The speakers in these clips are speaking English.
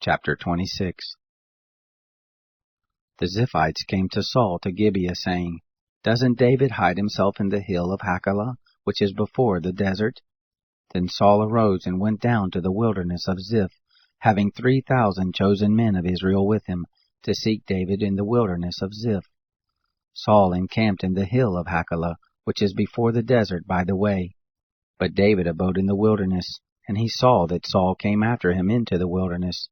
Chapter 26. The Ziphites came to Saul to Gibeah, saying, "Doesn't David hide himself in the hill of Hachilah, which is before the desert?" Then Saul arose and went down to the wilderness of Ziph, having 3,000 chosen men of Israel with him, to seek David in the wilderness of Ziph. Saul encamped in the hill of Hachilah, which is before the desert by the way. But David abode in the wilderness, and he saw that Saul came after him into the wilderness.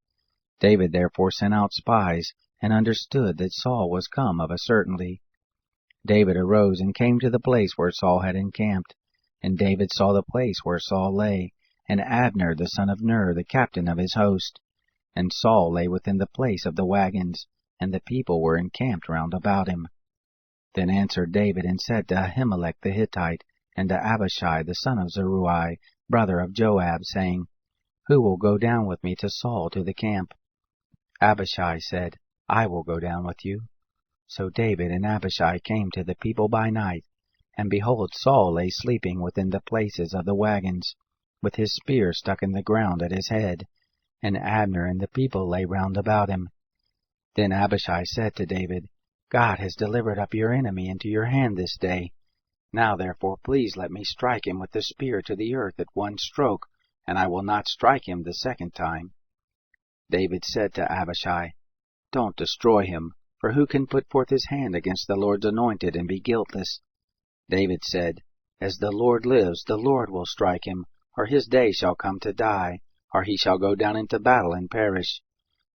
David therefore sent out spies, and understood that Saul was come of a certainty. David arose and came to the place where Saul had encamped. And David saw the place where Saul lay, and Abner the son of Ner, the captain of his host. And Saul lay within the place of the wagons, and the people were encamped round about him. Then answered David and said to Ahimelech the Hittite, and to Abishai the son of Zeruiah, brother of Joab, saying, "Who will go down with me to Saul to the camp?" Abishai said, "I will go down with you." So David and Abishai came to the people by night, and behold, Saul lay sleeping within the places of the wagons, with his spear stuck in the ground at his head, and Abner and the people lay round about him. Then Abishai said to David, "God has delivered up your enemy into your hand this day. Now therefore please let me strike him with the spear to the earth at one stroke, and I will not strike him the second time." David said to Abishai, "Don't destroy him, for who can put forth his hand against the Lord's anointed and be guiltless?" David said, "As the Lord lives, the Lord will strike him, or his day shall come to die, or he shall go down into battle and perish.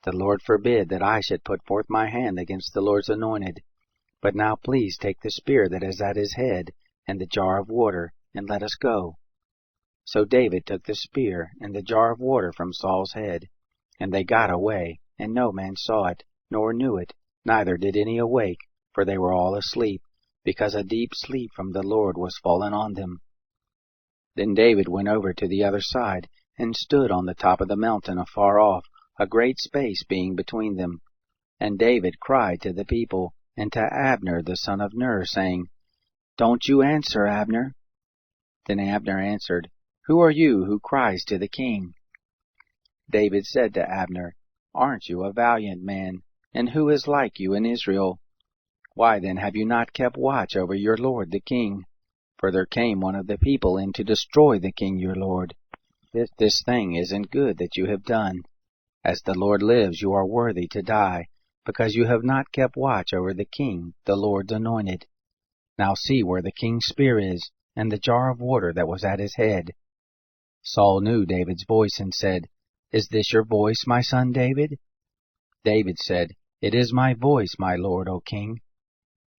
The Lord forbid that I should put forth my hand against the Lord's anointed. But now please take the spear that is at his head, and the jar of water, and let us go." So David took the spear and the jar of water from Saul's head, and they got away, and no man saw it, nor knew it, neither did any awake, for they were all asleep, because a deep sleep from the Lord was fallen on them. Then David went over to the other side, and stood on the top of the mountain afar off, a great space being between them. And David cried to the people, and to Abner the son of Ner, saying, "Don't you answer, Abner." Then Abner answered, "Who are you who cries to the king?" David said to Abner, "Aren't you a valiant man? And who is like you in Israel? Why then have you not kept watch over your lord the king? For there came one of the people in to destroy the king your lord. This thing isn't good that you have done. As the Lord lives, you are worthy to die, because you have not kept watch over the king, the Lord's anointed. Now see where the king's spear is, and the jar of water that was at his head." Saul knew David's voice, and said, "Is this your voice, my son David?" David said, "It is my voice, my lord, O king."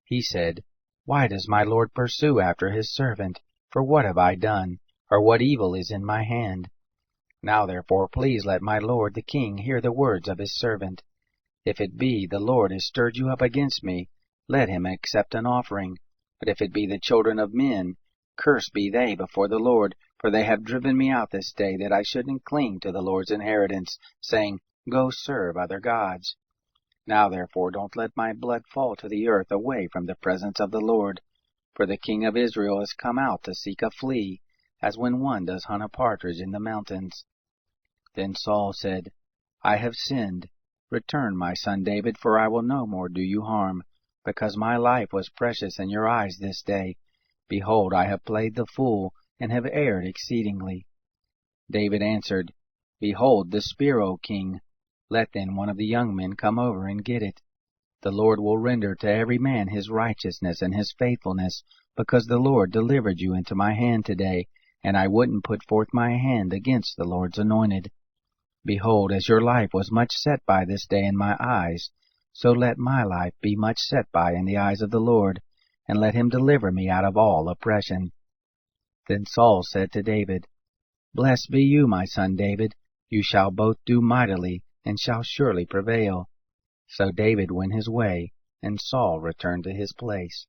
He said, "Why does my lord pursue after his servant? For what have I done, or what evil is in my hand? Now therefore please let my lord the king hear the words of his servant. If it be the Lord has stirred you up against me, let him accept an offering. But if it be the children of men, cursed be they before the Lord, for they have driven me out this day, that I shouldn't cling to the Lord's inheritance, saying, Go serve other gods. Now therefore don't let my blood fall to the earth away from the presence of the Lord. For the king of Israel has come out to seek a flea, as when one does hunt a partridge in the mountains." Then Saul said, "I have sinned. Return, my son David, for I will no more do you harm, because my life was precious in your eyes this day. Behold, I have played the fool, and have erred exceedingly." David answered, "Behold the spear, O king. Let then one of the young men come over and get it. The Lord will render to every man his righteousness and his faithfulness, because the Lord delivered you into my hand today, and I wouldn't put forth my hand against the Lord's anointed. Behold, as your life was much set by this day in my eyes, so let my life be much set by in the eyes of the Lord, and let him deliver me out of all oppression." Then Saul said to David, "Blessed be you, my son David. You shall both do mightily, and shall surely prevail." So David went his way, and Saul returned to his place.